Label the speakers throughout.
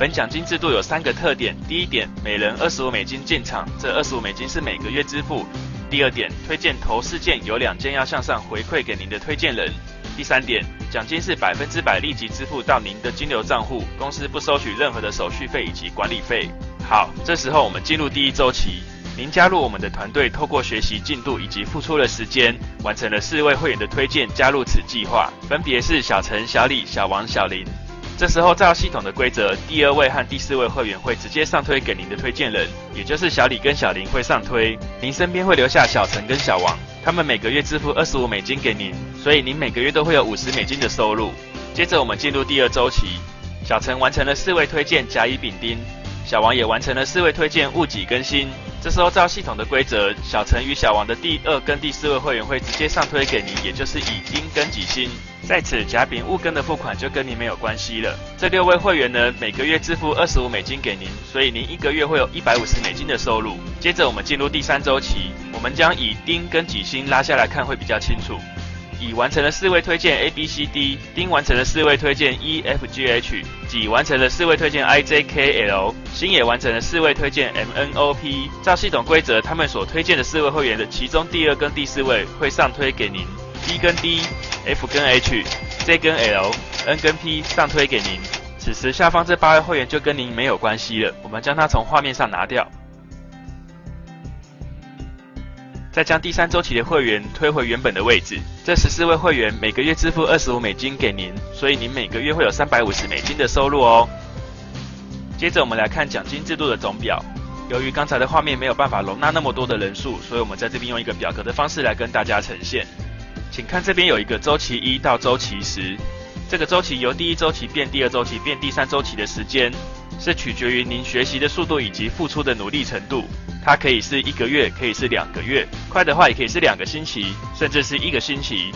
Speaker 1: 本奖金制度有3个特点：第一点，每人25美金进场，这25美金是每个月支付；第二点，推荐头4件有2件要向上回馈给您的推荐人；第三点，奖金是100%立即支付到您的金流账户，公司不收取任何的手续费以及管理费。好，这时候我们进入第1周期。您加入我们的团队，透过学习进度以及付出的时间，完成了4位会员的推荐，加入此计划，分别是小陈、小李、小王、小林。这时候照系统的规则，第2位和第4位会员会直接上推给您的推荐人，也就是小李跟小林会上推，您身边会留下小陈跟小王，他们每个月支付25美金给您，所以您每个月都会有50美金的收入。接着我们进入第2周期，小陈完成了4位推荐，甲乙丙丁，小王也完成了4位推荐，戊己庚辛。这时候照系统的规则，小陈与小王的第2跟第4位会员会直接上推给您，也就是乙丁跟己辛。在此甲丙戊庚的付款就跟您没有关系了。这6位会员呢，每个月支付25美金给您，所以您1个月会有150美金的收入。接着我们进入第3周期，我们将乙丁跟己辛拉下来看会比较清楚。乙完成了4位推荐 A、B、C、D， 丁完成了4位推荐 E、F、G、H， 己完成了4位推荐 I、J、K、L， 辛也完成了4位推荐 M、N、O、P。照系统规则，他们所推荐的4位会员的其中第2跟第4位会上推给您 ，D 跟 D、F 跟 H、J 跟 L、N 跟 P 上推给您。此时下方这8位会员就跟您没有关系了，我们将它从画面上拿掉。再将第3周期的会员推回原本的位置。这14位会员每个月支付25美金给您，所以您每个月会有350美金的收入哦。接着我们来看奖金制度的总表。由于刚才的画面没有办法容纳那么多的人数，所以我们在这边用一个表格的方式来跟大家呈现。请看这边有一个周期1到周期10，这个周期由第1周期变第2周期变第3周期的时间，是取决于您学习的速度以及付出的努力程度。它可以是1个月，可以是2个月，快的话也可以是2个星期，甚至是1个星期。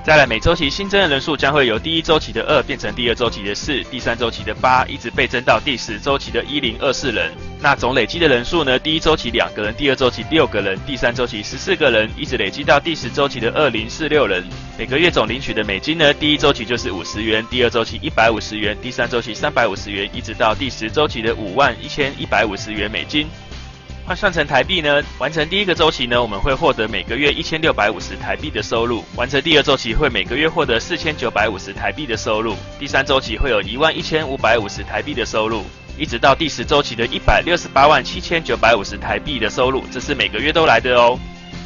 Speaker 1: 再来，每周期新增的人数将会由第1周期的2变成第2周期的4，第3周期的8，一直倍增到第10周期的1024人。那总累积的人数呢？第1周期2个人，第2周期6个人，第3周期14个人，一直累积到第10周期的2046人。每个月总领取的美金呢？第1周期就是50元，第2周期150元，第3周期350元，一直到第10周期的51150元美金。换算成台币呢，完成第1个周期呢，我们会获得每个月1650台币的收入；完成第2周期会每个月获得4950台币的收入；第3周期会有11550台币的收入，一直到第10周期的1687950台币的收入，这是每个月都来的哦。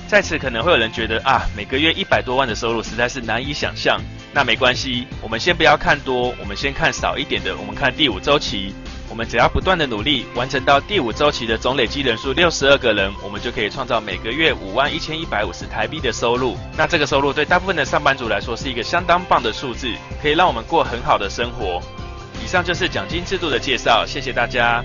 Speaker 1: 在此可能会有人觉得啊，每个月100多万的收入实在是难以想象。那没关系，我们先不要看多，我们先看少一点的，我们看第5周期。我们只要不断的努力，完成到第5周期的总累积人数62个人，我们就可以创造每个月51150台币的收入。那这个收入对大部分的上班族来说是一个相当棒的数字，可以让我们过很好的生活。以上就是奖金制度的介绍，谢谢大家。